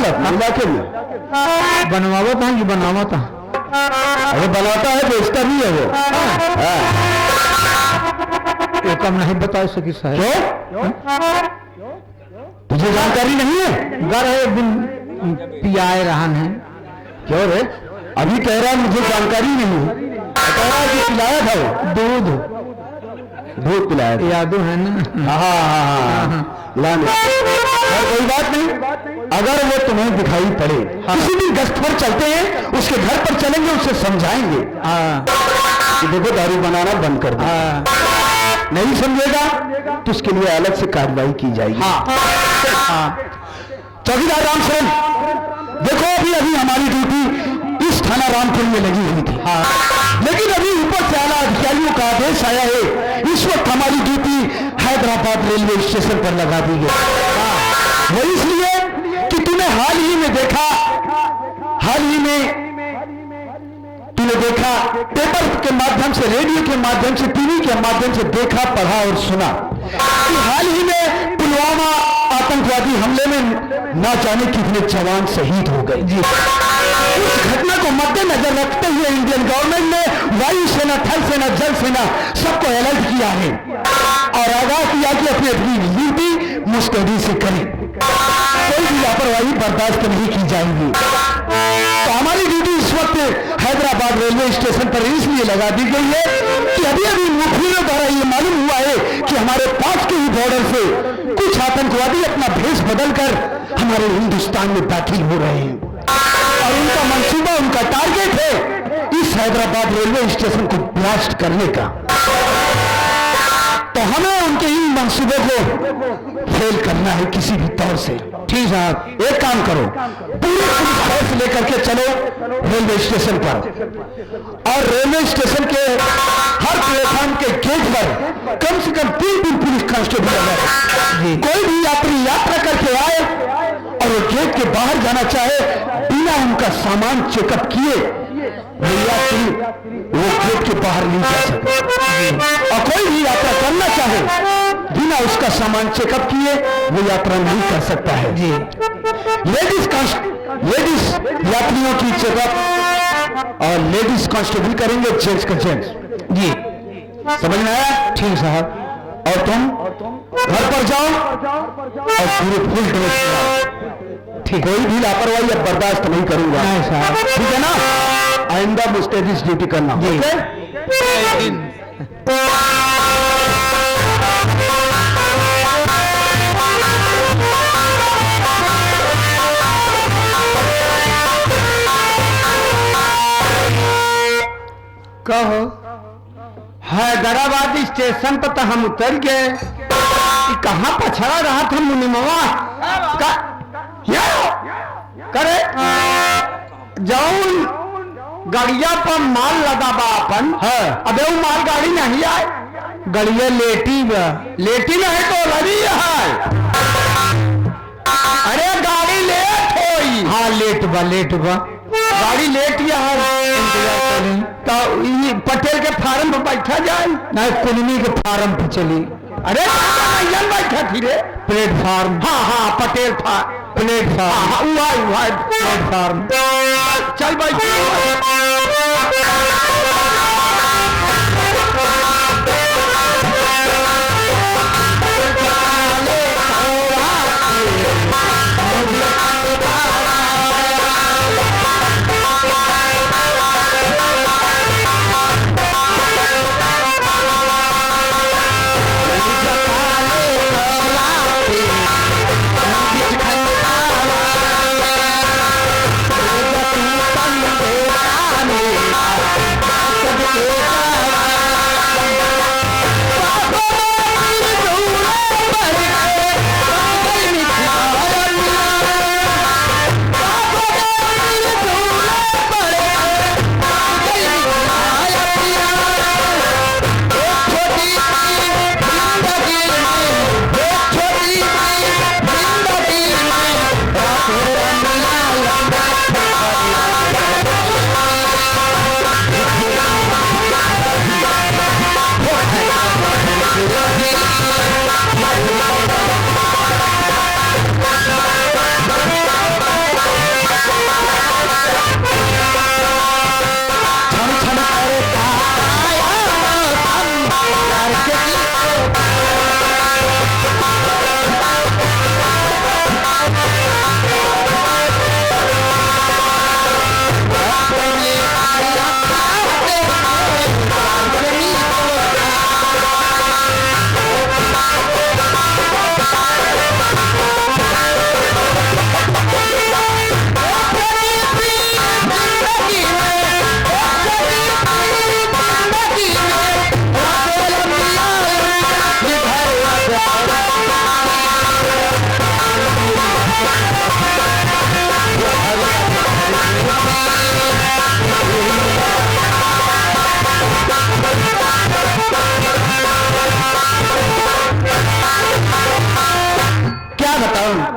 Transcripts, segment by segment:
हाल अपने इलाके में? बनवावा था कि बनावा था? अरे बनाता है, बेचता भी है वो। ये कम नहीं बता सकी साहब। क्यों? तुझे जानकारी नहीं है? घर है एक दिन पियाए रहन है। क्यों रे? अभी कह रहा है मुझे जानकारी नहीं है, कह रहा है कि पिलाया था वो दूध पिलाया था। यादो है ना? हाँ लाने कोई बात नहीं। अगर वो तुम्हें दिखाई पड़े, किसी दिन गश्त पर चलते हैं, उसके घर पर चलेंगे, उसे समझाएंगे कि देखो दारू बनाना बंद कर दो। नहीं समझेगा तो उसके लिए अलग से कार्रवाई की जाएगी। चौकीदार रामचरण, देखो अभी अभी हमारी ड्यूटी इस थाना रामपुर में लगी हुई थी, लेकिन अभी ऊपर से आला अधिकारियों का आदेश आया है, इस वक्त हमारी ड्यूटी हैदराबाद रेलवे स्टेशन पर लगा दी गई। वो इसलिए कि तूने हाल ही में पेपर के माध्यम से, रेडियो के माध्यम से, टीवी के माध्यम से देखा, पढ़ा और सुना कि हाल ही में पुलवामा आतंकवादी हमले में ना जाने कितने जवान शहीद हो गए। उस घटना को मद्देनजर रखते हुए इंडियन गवर्नमेंट ने वायुसेना, थल सेना, जल सेना सबको अलर्ट किया है और आगाह किया कि अपनी अपनी ड्यूटी मुस्तैदी से करें, कोई भी लापरवाही बर्दाश्त नहीं की जाएगी। तो हमारी ड्यूटी इस वक्त हैदराबाद रेलवे स्टेशन पर इसलिए लगा दी गई है कि अभी अभी मुखबिरों द्वारा ये मालूम हुआ है कि हमारे पास के ही बॉर्डर से कुछ आतंकवादी अपना भेष बदलकर हमारे हिंदुस्तान में दाखिल हो रहे हैं और उनका मंसूबा, उनका टारगेट है इस हैदराबाद रेलवे स्टेशन को ब्लास्ट करने का। तो हमें उनके इन मंसूबों को फेल करना है किसी भी तौर से। ठीक साहब, एक काम करो, पूरी पुलिस फोर्स लेकर के चलो रेलवे स्टेशन पर और रेलवे स्टेशन के हर प्लेटफॉर्म के गेट पर कम से कम 3 पुलिस कांस्टेबल लगाए। कोई भी यात्री यात्रा करके आए और वो गेट के बाहर जाना चाहे, बिना उनका सामान चेकअप किए वो गेट के बाहर नहीं जा सकते। और कोई भी यात्रा करना चाहे बिना उसका सामान चेकअप किए वो यात्रा नहीं कर सकता है। जी, लेडीज यात्रियों की चेकअप और लेडीज कांस्टेबल करेंगे, जेंट्स का जेंट्स। जी समझ में आया? ठीक साहब। और तुम घर पर जाओ और पूरे फुल ड्रेस में आओ। ठीक, कोई भी लापरवाही अब बर्दाश्त नहीं करूंगा। नहीं साहब, ठीक है ना? आइंदा मुस्तैदी ड्यूटी करना। कहो, हैदराबाद स्टेशन पर तो हम उतर गए, कहाँ पछड़ा रहा था मुनिमवा करे जाऊन गड़िया पर माल लगा बा अपन। अबे वो माल गाड़ी नहीं आए, गड़िया लेटी नहीं तो लगी है। अरे गाड़ी लेट होई। हाँ लेट बा गाड़ी लेट तो पटेल के फार्म पर बैठा जाए ना, कुलमी के फार्म पर चली। अरे बैठा थी रे प्लेटफार्म। हाँ पटेल प्लेटफार्म, प्लेटफार्म। चल भाई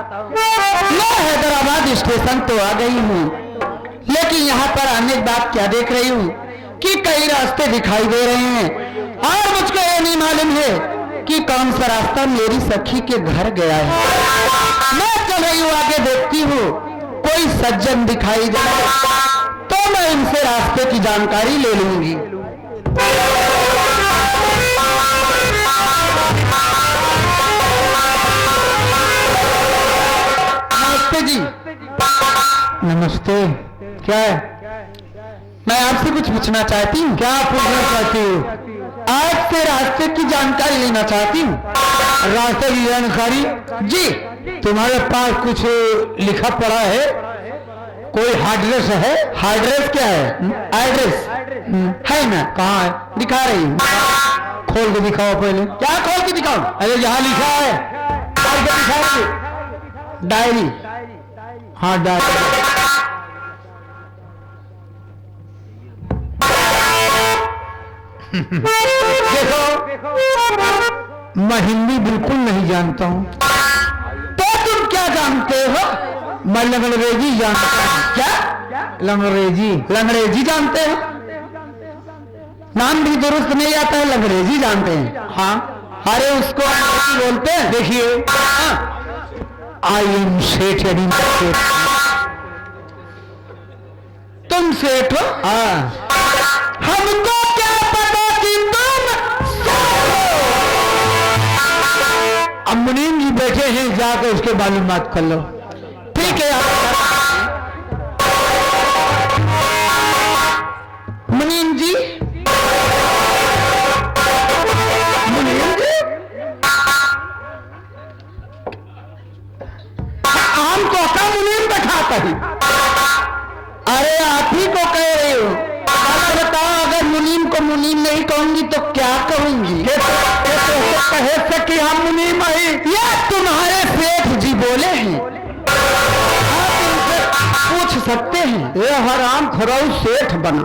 मैं हैदराबाद स्टेशन तो आ गई हूँ, लेकिन यहाँ पर आने के बाद क्या देख रही हूँ कि कई रास्ते दिखाई दे रहे हैं और मुझको ये नहीं मालूम है कि कौन सा रास्ता मेरी सखी के घर गया है। मैं चल रही हूँ, आगे देखती हूँ कोई सज्जन दिखाई दे तो मैं इनसे रास्ते की जानकारी ले लूंगी। नमस्ते जी। नमस्ते। क्या है? मैं आपसे कुछ पूछना चाहती हूँ। क्या पूछना चाहती हो? आज से रास्ते की जानकारी लेना चाहती हूँ। रास्ते की जानकारी? जी। तुम्हारे पास कुछ लिखा पड़ा है? कोई एड्रेस है? एड्रेस क्या है? एड्रेस है ना? कहाँ है? दिखा रही हूँ। खोल के दिखाओ पहले। क्या खोल के दिखाओ? अरे जहाँ लिखा है खोल के दिखाओ। डायरी। हाँ डायरी। देखो, मैं हिंदी बिल्कुल नहीं जानता हूँ। तो तुम क्या जानते हो? मैं लंगड़ेजी जानता हूँ। क्या? लंगड़ेजी? लंगड़ेजी जानते हो? नाम भी दुरुस्त नहीं आता है, लंगड़ेजी जानते हैं? हाँ। अरे उसको अंग्रेजी बोलते हैं। देखिए, आई एम सेठ यानी मैं सेठ। तुम सेठ हो? हाँ। हमको क्या पता कि तुम सेठ हो? अब मुनीम जी बैठे हैं, जाकर उसके मालूमात कर लो। ठीक है। मुनीम जी, मुनीम जी, हमको का मुनीम बैठाता ही? अरे आप ही को कह रही हो। बताओ, अगर मुनीम को मुनीम नहीं कहूंगी तो क्या कहूंगी? कहे से कि हम मुनीम है। ये तुम्हारे सेठ जी बोले हैं, आप इनसे पूछ सकते हैं। ये हराम खोराऊ सेठ बना।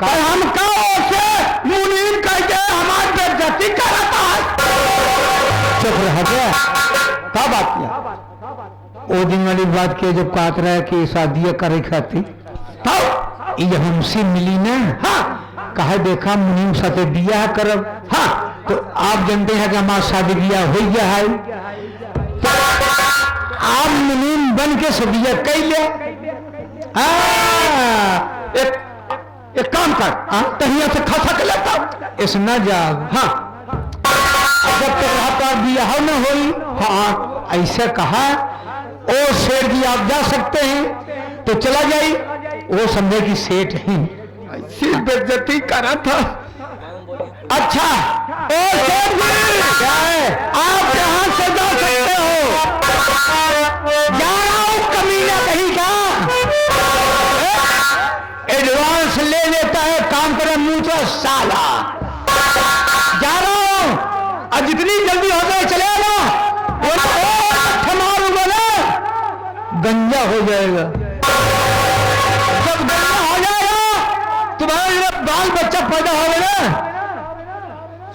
हम का से मुनीम कह के हमारी बेइज्जती करता है। चुप रह गया। क्या बात किया? वो दिन वाली बात की जब कहत रहा कि शादी करे खाती ये हमसे मिली ना। हाँ। कहा देखा मुनीम साथे बियाह करब। हाँ। तो आप जानते हैं कि हमारा शादी बियाह हो गया है, तो आप मुनीम बन के सदिया कह ले। एक काम कर, तहिया से खसा के लेता इस न जाओ। हाँ। जब तक आपका बियाह न होई। हाँ, ऐसा कहा। ओ सेठ जी आप जा सकते हैं, तो चला जाई। वो समझे कि सेठ ही बेइज्जती करा था। अच्छा, ओ सेठ जी, क्या है? आप यहाँ से जा सकते हो। जा रहा हूँ कमीना कहीं का। एडवांस ले लेता है, काम करे मुंह से साला। जा रहा हूँ, और जितनी जल्दी हो जाए चले ना। मारू बोले गंजा हो जाएगा। जब गंजा हो जाएगा तुम्हारे जब बाल बच्चा पैदा हो गया,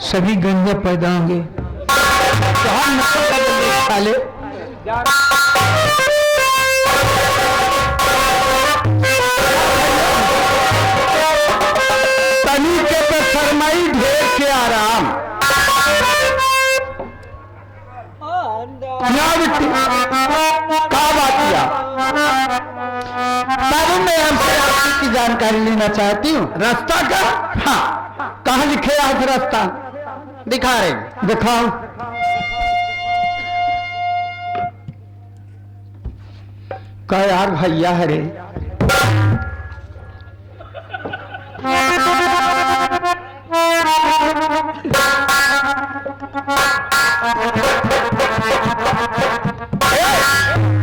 सभी गंजा पैदा होंगे। तो हम साले तनी के पे शरमाई ढेर के आराम। का बात किया? बाबू मैं हमसे रास्ते की जानकारी लेना चाहती हूँ। रास्ता का? हाँ। कहाँ लिखे आज रास्ता? दिखा रहे। दिखाओ। का यार भैया है रे।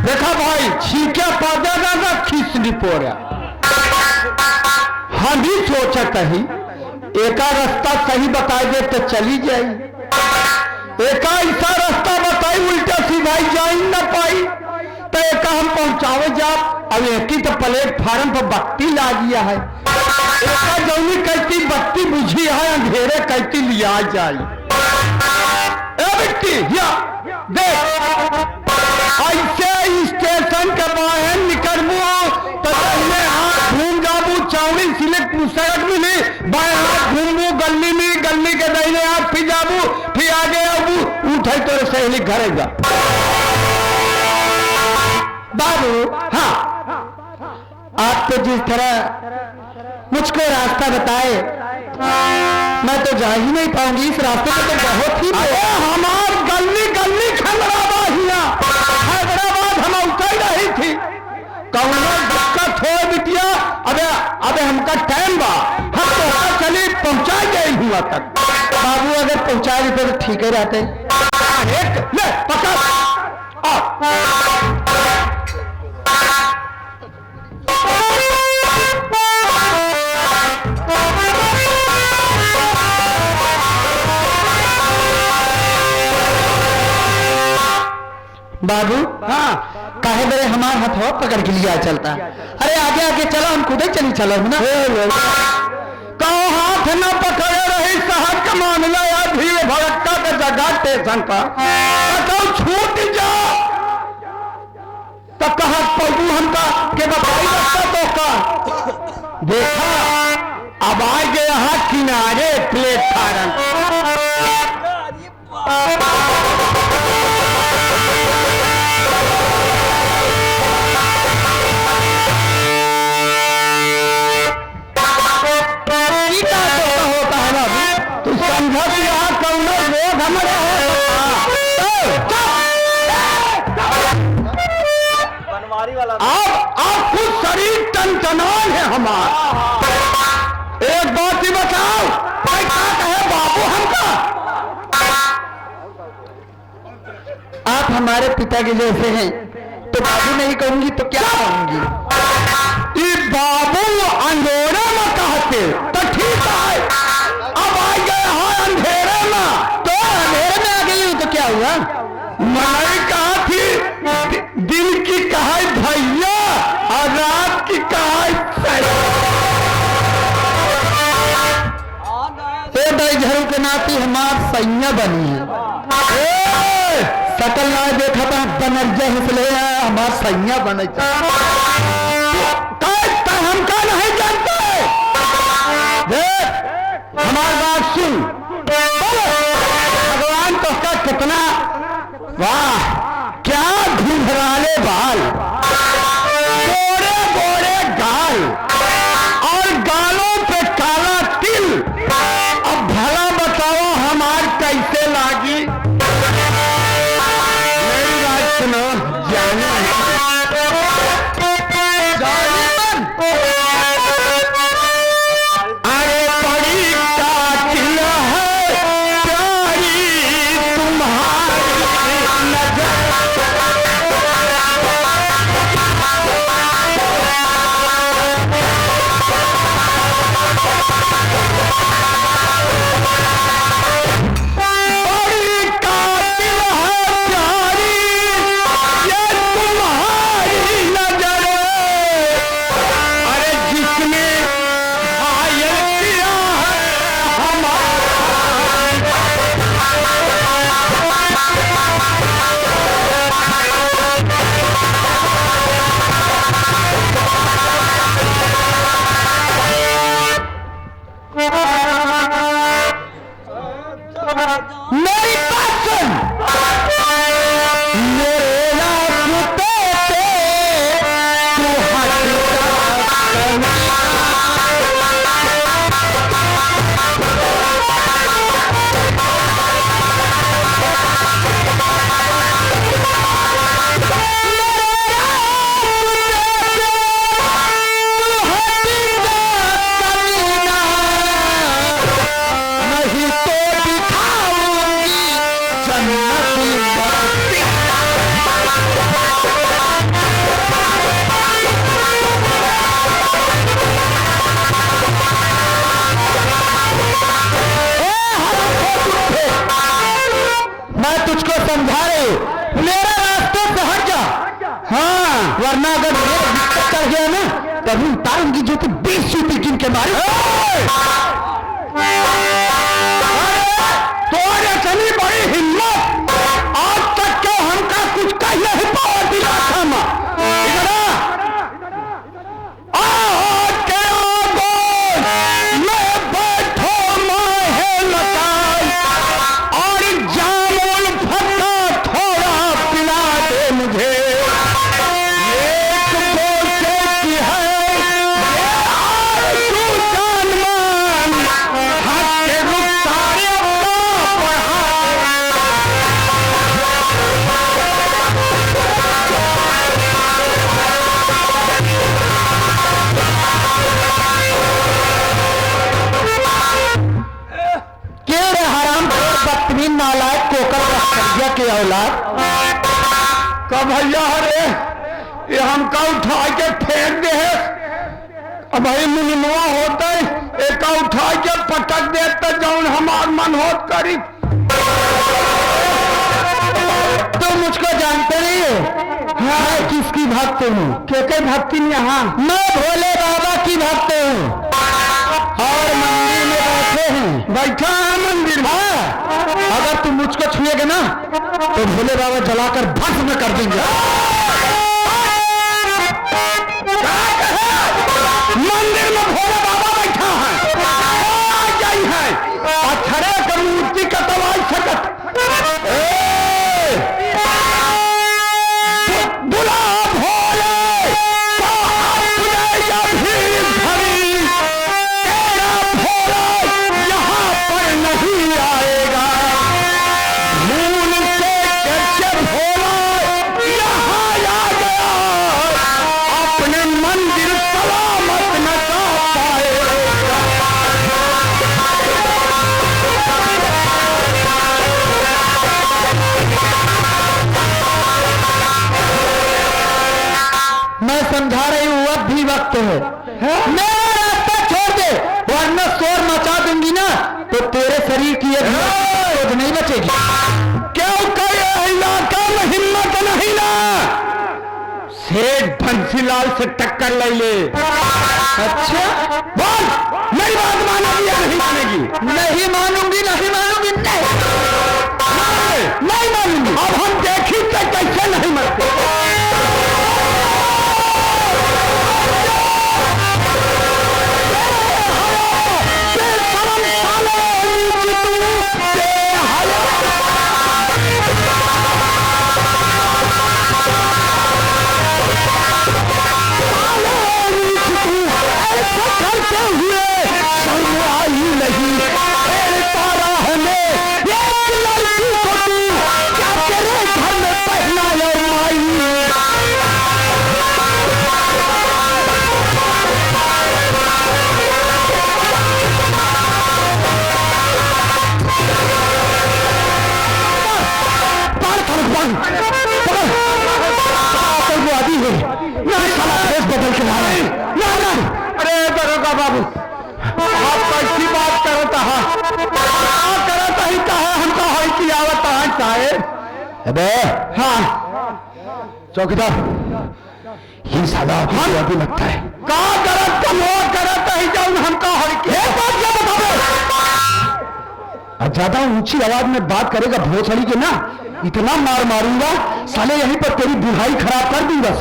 देखा भाई, छींके पौधा ना खींचनी पोरा। हम भी सोचत ही एका रास्ता सही बताई दे तो चली जाई। एका ऐसा रास्ता बताई उल्टा सीधा जाई न पाई तो एका हम पहुंचावे जा। अब एक ही तो प्लेटफार्म पर बत्ती ला दिया है, एक जौनी कहती बत्ती बुझी है, अंधेरे कहती लिया जाए। या देख ऐसे स्टेशन के बाहर निकलबू तो पहले हाथ घूम जाबू, चौड़ी सिलेक्ट सड़क मिली, बाएं हाथ घूमबू गली में, गली के दाहिने हाथ फिर जाबू, फिर आगे आबू, उठे तो सहेली घरे जा। बाबू हाँ, आप तो जिस तरह मुझको रास्ता बताए मैं तो जा ही नहीं पाऊंगी इस रास्ते में, तो बहुत ही हमार गली गली हैदराबाद हम उतर रही थी, कौन दिक्कत हो बिटिया, अबे हमका टाइम बा, हम तो चली पहुंचा गए हुआ तक। बाबू अगर पहुंचा देते तो ठीक ही रहते। ले पकड़ बाबू हाँ, काहे बड़े हमारे हथवा पकड़ के लिया चलता। अरे आगे आगे चलो, हम खुद चली चलो ना। कहो हाथ न पकड़े रही, शहर का मामला या भीड़ भड़का के जगह स्टेशन पर तो छूट जा, तो कहा पलू हमका के बताई रखता तो का देखा। अब आ गए यहाँ किनारे प्लेटफार्म, आप खुद शरीर टनटनान है हमारा। एक बात ही बताओ, क्या कहे बाबू हमका? आप हमारे पिता के जैसे हैं, तो बाबू नहीं कहूंगी तो क्या कहूंगी? ये बाबू अंधेरे में कहते तो ठीक है, अब आ गए हैं अंधेरे में, तो अंधेरे में आ गई हूं तो क्या हुआ? मैंने कहा थी दिन की कहा भैया और रात की कहा झरू के नाती हमार सैया बनी है। सकल ना देखा था बनर्जा हिसले हमार सैया बने, हमका नहीं जानते। हमार बात सुन, भगवान तो उसका कितना वाह, क्या घुंघराले बाल, गोरे गोरे गाल और गालों पे काला तिल। अब भला बताओ हमार कैसे लागी? मेरी बात सुनो, जाने अरे बड़ी कातिल है प्यारी तुम्हारी नजर। समझा रहे हो, मेरे रास्ते से हट जा। हाँ, वरना अगर मेरा दिक्कत चढ़ गया ना तभी उतारूंगी जो कि 20 सूती गिन के मारे। तोरे चली बड़ी हिम्मत, आज तक क्यों हमका कुछ कह नहीं पावा दिला खामा। के औलाद का भैया हरे ये हमका उठा के फेंक दे है। भाई मुनिमवा होता है एक उठा के पटक दे तो जौन हमार मन होत करी। तो मुझको जानते नहीं हो मैं किसकी भक्त हूँ? के भक्ति में? यहाँ मैं भोले बाबा की भक्त हूँ और मंदिर में बैठे हैं। बैठा है मंदिर में? अगर तुम मुझको छुएगे ना तो भोले बाबा जलाकर भस्म कर देंगे। मंदिर में भोले बाबा बैठा है, जाई है अक्षरे कर मूर्ति का दवाई सकत बुला भोले तेरा भोला यहाँ पर नहीं आएगा। अपने मंदिर सलामत न जा पाए। मैं समझा रही हूँ अब भी वक्त है, मेरा रास्ता छोड़ दे वरना शोर मचा दूंगी ना तो तेरे शरीर की एक नहीं बचेगी। क्यों कहे इलाका में हिम्मत नहीं ना? सेठ बंसीलाल से टक्कर ले ले। अच्छा बोल, मेरी बात मानोगी या नहीं मानेगी? नहीं मानूंगी, नहीं मानूंगी, नहीं मानूंगी। अब हम देखी तो कैसे नहीं मरते। करते हुए शर्म आई नहीं तारा हमें एक लड़की को तू क्या तेरे घर में पहना माई। आदि है बदल के लाए ना। अरे दरोगा बाबू आप कैसी बात करता है? करता ही कहा हमका है कि आवत है साहेब। अबे हाँ चौकीदार ये साला हम अभी लगता है का गलत कम हो करता ही जाऊं हमका है कि बात क्या बताओ। ज्यादा ऊंची आवाज में बात करेगा भोसड़ी के ना इतना मार मारूंगा साले यहीं पर तेरी बुढ़ाई खराब कर दूंगा।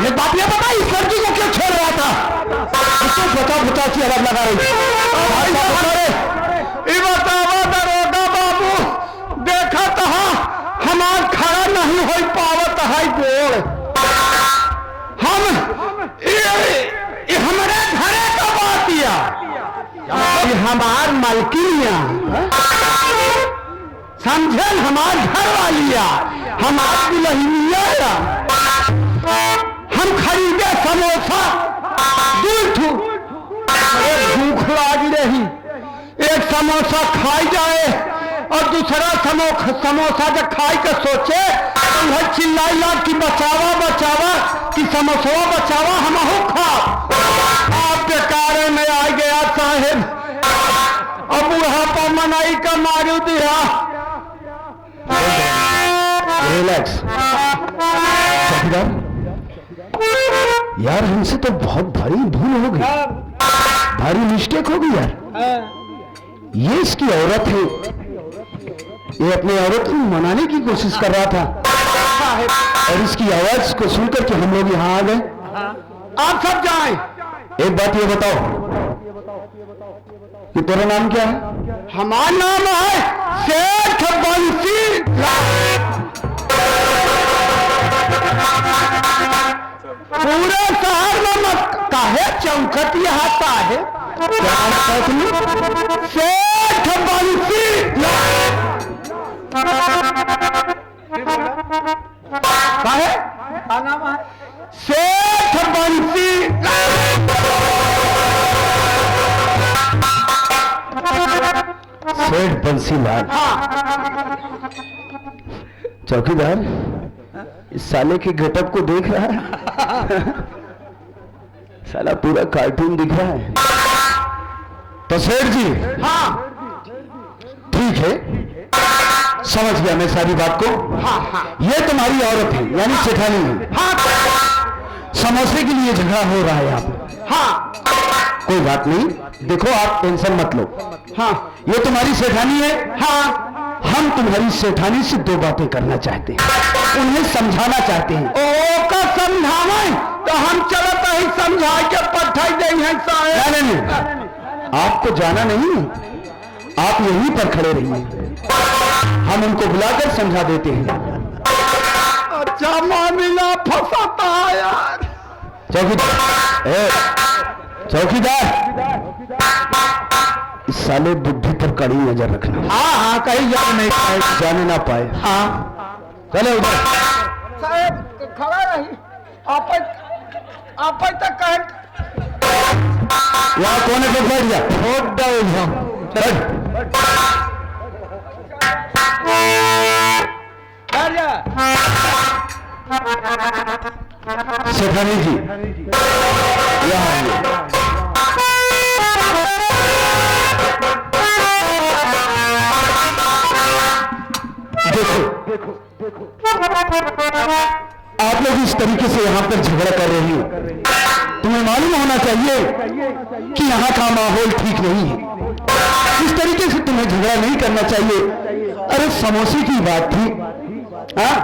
एक बात ये बता इस लड़की को क्यों छोड़ रहा था? इसको बचाओ बचाओ की आवाज लगा रही। बतावा दरोगा बाबू देखा तो हमार खड़ा नहीं हो पावत है गोड़। हम हमारे घरे का बातिया ये हमार मलकिया समझे हमार घर वालिया हमार दुल्हनिया। हम खरीदे समोसा भूख लगी रही एक समोसा खाई जाए और दूसरा समोसा जब खाई के सोचे तो चिल्लाई लाग कि बचावा बचावा कि समोसा बचावा हम खा। आपके कारण में आ गया साहेब अब बुढ़ापा मनाई का मारू दिया। रिलैक्स। चौकीदार, यार हमसे तो बहुत भारी भूल हो गई, भारी मिस्टेक हो गई यार। ये इसकी औरत है, ये अपनी औरत को मनाने की कोशिश कर रहा था और इसकी आवाज को सुनकर के हम लोग यहाँ आ गए। आप सब जाएं। एक बात ये बताओ कि तेरा नाम क्या है? हमारा नाम है सेठ बंसी लाल। पूरे शहर में मत काहे चौखट यहाँ है। क्या नाम है तुम्हें? सेठ बंसी लाल। काहे क्या नाम है? सेठ बंसी लाल। सेठ बंसीलाल। चौकीदार, इस साले के गेटअप को देख रहा है? साला पूरा कार्टून दिख रहा है। तो सेठ जी, हाँ ठीक है, समझ गया मैं सारी बात को। ये तुम्हारी औरत है, यानी जेठानी है। समोसे के लिए झगड़ा हो रहा है यहाँ पे। कोई बात नहीं, देखो आप टेंशन मत लो। ये तुम्हारी सेठानी है। हम तुम्हारी सेठानी से दो बातें करना चाहते हैं, उन्हें समझाना चाहते हैं। ओ का समझावे तो हम चलत ही समझा के पठाई दें हैं साहब। नहीं, आपको जाना नहीं, आप यहीं पर खड़े रहिए, हम उनको बुलाकर समझा देते हैं। अच्छा मामला फंसाता है यार। चौकीदार, इस साले बुद्धि पर कड़ी नजर रखना। हाँ कहीं याद नहीं पाए। जाने ना पाए। चले उधर। साहब खड़ा रही आप तक कहें यहाँ कोने पे बैठ जा। सेठानी जी यहाँ आइए। देखो आप लोग इस तरीके से यहाँ पर झगड़ा कर रही हो, तुम्हें मालूम होना चाहिए कि यहाँ का माहौल ठीक नहीं है। इस तरीके से तुम्हें झगड़ा नहीं करना चाहिए। अरे समोसे की बात थी, हाँ